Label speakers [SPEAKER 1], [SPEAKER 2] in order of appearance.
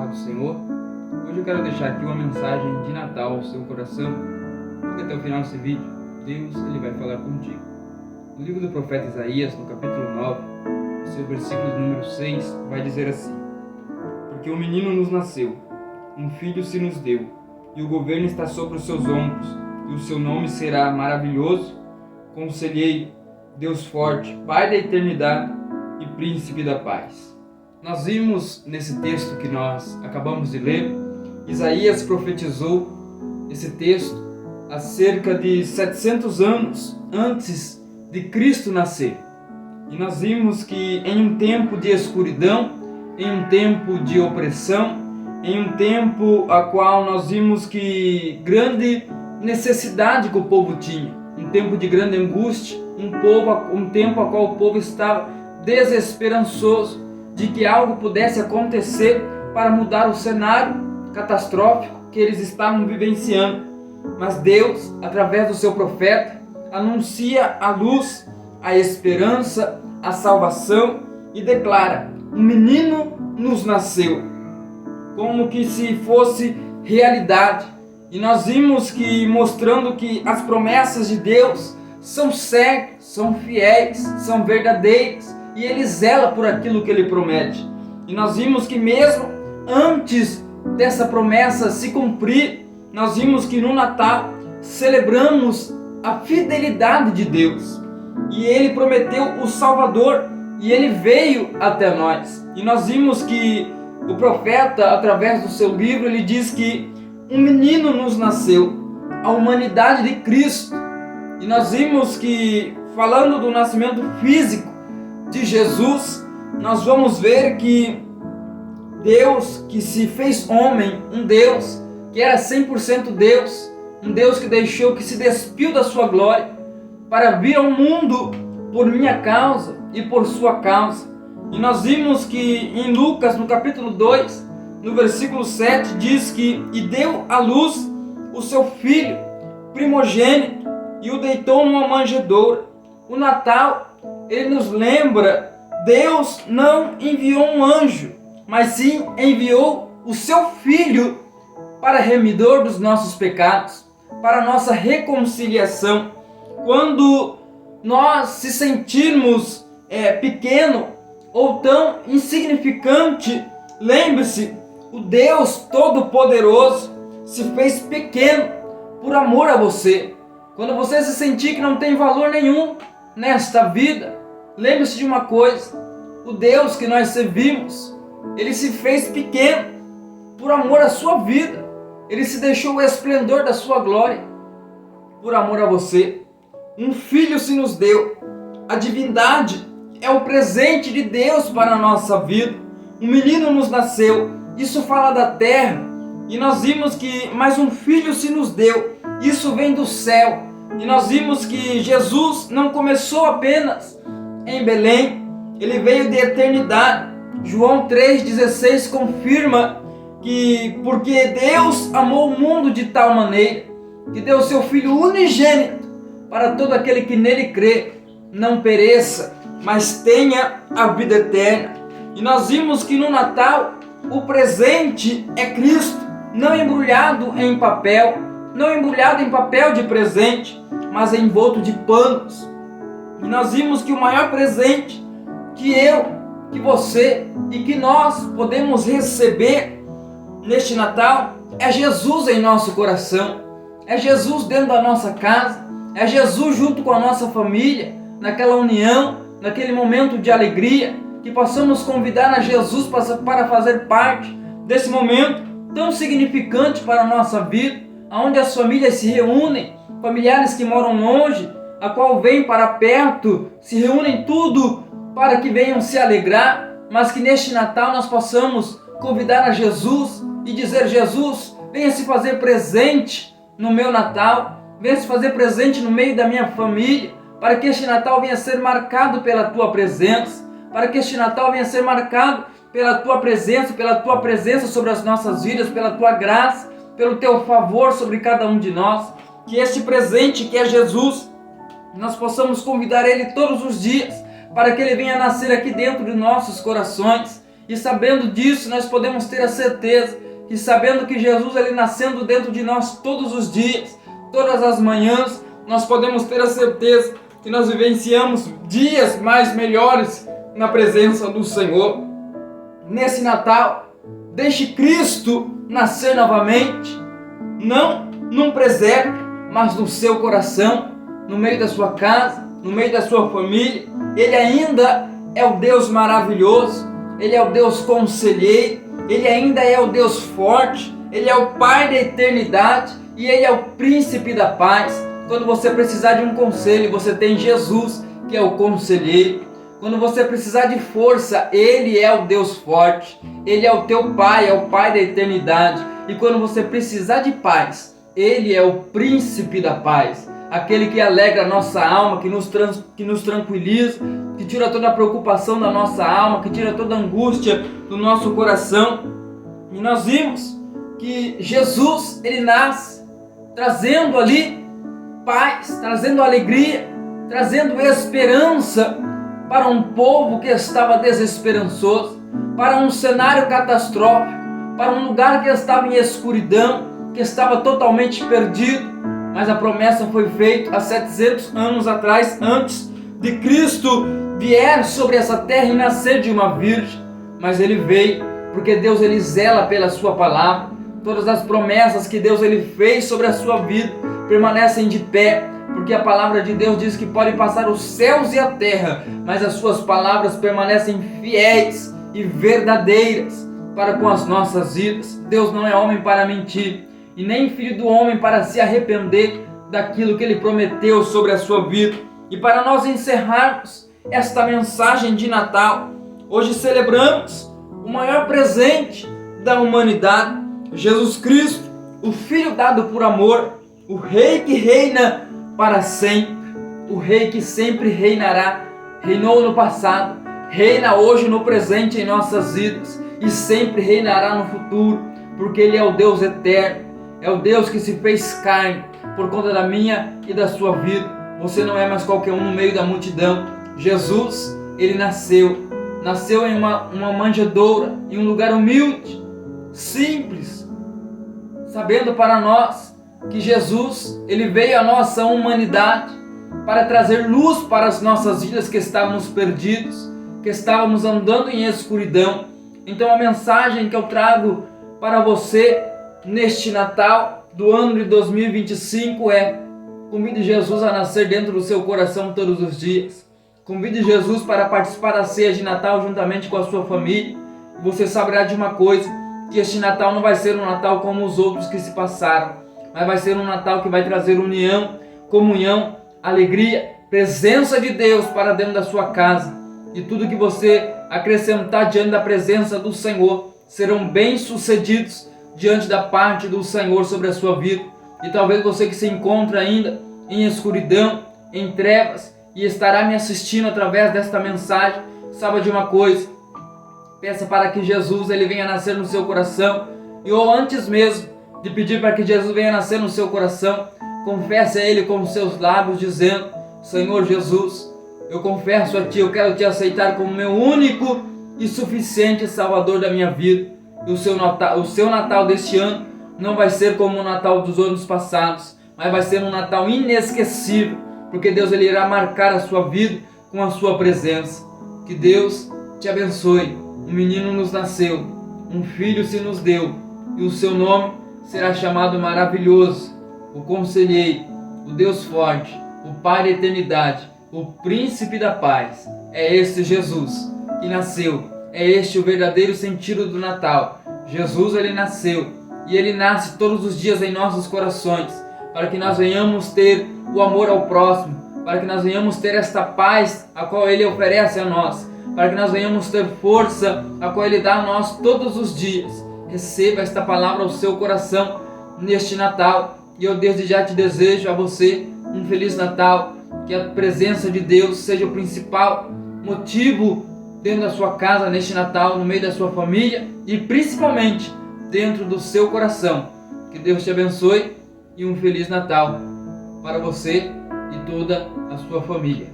[SPEAKER 1] paz do Senhor. Hoje eu quero deixar aqui uma mensagem de Natal ao seu coração, porque até o final desse vídeo, Deus ele vai falar contigo. No livro do profeta Isaías, no capítulo 9, no seu versículo número 6, vai dizer assim: Porque um menino nos nasceu, um filho se nos deu, e o governo está sobre os seus ombros, e o seu nome será maravilhoso, Conselheiro, Deus forte, Pai da eternidade e Príncipe da paz. Nós vimos nesse texto que nós acabamos de ler, Isaías profetizou esse texto há cerca de 700 anos antes de Cristo nascer. E nós vimos que em um tempo de escuridão, em um tempo de opressão, em um tempo a qual nós vimos que grande necessidade que o povo tinha, um tempo de grande angústia, um tempo a qual o povo estava desesperançoso de que algo pudesse acontecer para mudar o cenário catastrófico que eles estavam vivenciando. Mas Deus, através do seu profeta, anuncia a luz, a esperança, a salvação e declara: um menino nos nasceu, como que se fosse realidade. E nós vimos que mostrando que as promessas de Deus são certas, são fiéis, são verdadeiras, e Ele zela por aquilo que Ele promete. E nós vimos que mesmo antes dessa promessa se cumprir, nós vimos que no Natal celebramos a fidelidade de Deus. E Ele prometeu o Salvador, e Ele veio até nós. E nós vimos que o profeta, através do seu livro, ele diz que um menino nos nasceu, a humanidade de Cristo. E nós vimos que, falando do nascimento físico de Jesus, nós vamos ver que Deus que se fez homem, um Deus que era 100% Deus, um Deus que deixou, que se despiu da sua glória para vir ao mundo por minha causa e por sua causa. E nós vimos que em Lucas, no capítulo 2, no versículo 7, diz que e deu à luz o seu filho primogênito e o deitou numa manjedoura. O Natal, ele nos lembra, Deus não enviou um anjo, mas sim enviou o seu filho para remidor dos nossos pecados, para a nossa reconciliação. Quando nós se sentirmos pequeno ou tão insignificante, lembre-se, o Deus Todo-Poderoso se fez pequeno por amor a você. Quando você se sentir que não tem valor nenhum nesta vida, lembre-se de uma coisa: o Deus que nós servimos, Ele se fez pequeno por amor à sua vida. Ele se deixou o esplendor da sua glória por amor a você. Um filho se nos deu. A divindade é o presente de Deus para a nossa vida. Um menino nos nasceu. Isso fala da terra. E nós vimos que mais um filho se nos deu. Isso vem do céu. E nós vimos que Jesus não começou apenas em Belém. Ele veio de eternidade. João 3,16 confirma que porque Deus amou o mundo de tal maneira que deu o seu Filho unigênito para todo aquele que nele crê, não pereça, mas tenha a vida eterna. E nós vimos que no Natal o presente é Cristo, não embrulhado em papel, não embrulhado em papel de presente, mas envolto de panos. E nós vimos que o maior presente que eu, que você e que nós podemos receber neste Natal é Jesus em nosso coração, é Jesus dentro da nossa casa, é Jesus junto com a nossa família, naquela união, naquele momento de alegria, que possamos convidar a Jesus para fazer parte desse momento tão significante para a nossa vida, onde as famílias se reúnem, familiares que moram longe, a qual vêm para perto, se reúnem tudo para que venham se alegrar, mas que neste Natal nós possamos convidar a Jesus e dizer: Jesus, venha se fazer presente no meu Natal, venha se fazer presente no meio da minha família, para que este Natal venha ser marcado pela tua presença, para que este Natal venha ser marcado pela tua presença sobre as nossas vidas, pela tua graça, pelo teu favor sobre cada um de nós. Que este presente que é Jesus, nós possamos convidar Ele todos os dias, para que Ele venha nascer aqui dentro de nossos corações E sabendo disso, nós podemos ter a certeza que, sabendo que Jesus ele nascendo dentro de nós todos os dias, todas as manhãs, nós podemos ter a certeza que nós vivenciamos dias mais melhores na presença do Senhor. Nesse Natal, deixe Cristo nascer novamente, não num presépio, mas no seu coração, no meio da sua casa, no meio da sua família. Ele ainda é o Deus maravilhoso, Ele é o Deus conselheiro, Ele ainda é o Deus forte, Ele é o Pai da eternidade e Ele é o Príncipe da paz. Quando você precisar de um conselho, você tem Jesus, que é o conselheiro. Quando você precisar de força, Ele é o Deus forte, Ele é o teu Pai, é o Pai da eternidade. E quando você precisar de paz, Ele é o Príncipe da paz, aquele que alegra a nossa alma, que nos tranquiliza, que tira toda a preocupação da nossa alma, que tira toda a angústia do nosso coração. E nós vimos que Jesus, Ele nasce trazendo ali paz, trazendo alegria, trazendo esperança para um povo que estava desesperançoso, para um cenário catastrófico, para um lugar que estava em escuridão, que estava totalmente perdido. Mas a promessa foi feita há 700 anos atrás, antes de Cristo vier sobre essa terra e nascer de uma virgem. Mas Ele veio porque Deus Ele zela pela sua palavra. Todas as promessas que Deus Ele fez sobre a sua vida permanecem de pé, porque a palavra de Deus diz que podem passar os céus e a terra, mas as suas palavras permanecem fiéis e verdadeiras para com as nossas vidas. Deus não é homem para mentir, e nem filho do homem para se arrepender daquilo que Ele prometeu sobre a sua vida. E para nós encerrarmos esta mensagem de Natal, hoje celebramos o maior presente da humanidade, Jesus Cristo, o Filho dado por amor, o Rei que reina para sempre, o Rei que sempre reinará, reinou no passado, reina hoje no presente em nossas vidas e sempre reinará no futuro, porque Ele é o Deus eterno, é o Deus que se fez carne por conta da minha e da sua vida. Você não é mais qualquer um no meio da multidão. Jesus, Ele nasceu em uma manjedoura, em um lugar humilde, simples, sabendo para nós que Jesus, Ele veio à nossa humanidade para trazer luz para as nossas vidas que estávamos perdidos, que estávamos andando em escuridão. Então a mensagem que eu trago para você neste Natal do ano de 2025 é: convide Jesus a nascer dentro do seu coração todos os dias. Convide Jesus para participar da ceia de Natal juntamente com a sua família. Você saberá de uma coisa, que este Natal não vai ser um Natal como os outros que se passaram, mas vai ser um Natal que vai trazer união, comunhão, alegria, presença de Deus para dentro da sua casa. E tudo que você acrescentar diante da presença do Senhor serão bem-sucedidos diante da parte do Senhor sobre a sua vida. E talvez você que se encontra ainda em escuridão, em trevas, e estará me assistindo através desta mensagem, saiba de uma coisa: peça para que Jesus Ele venha nascer no seu coração, ou antes mesmo de pedir para que Jesus venha nascer no seu coração, confesse a Ele com os seus lábios, dizendo: Senhor Jesus, eu confesso a Ti, eu quero Te aceitar como meu único e suficiente Salvador da minha vida. E o seu Natal deste ano não vai ser como o Natal dos anos passados, mas vai ser um Natal inesquecível, porque Deus Ele irá marcar a sua vida com a sua presença. Que Deus te abençoe. Um menino nos nasceu, um filho se nos deu, e o seu nome será chamado Maravilhoso, o Conselheiro, o Deus Forte, o Pai da Eternidade, o Príncipe da Paz. É este Jesus que nasceu. É este o verdadeiro sentido do Natal. Jesus, Ele nasceu, e Ele nasce todos os dias em nossos corações, para que nós venhamos ter o amor ao próximo, para que nós venhamos ter esta paz a qual Ele oferece a nós, para que nós venhamos ter força a qual Ele dá a nós todos os dias. Receba esta palavra ao seu coração neste Natal, e eu desde já te desejo a você um Feliz Natal, que a presença de Deus seja o principal motivo dentro da sua casa neste Natal, no meio da sua família e principalmente dentro do seu coração. Que Deus te abençoe e um Feliz Natal para você e toda a sua família.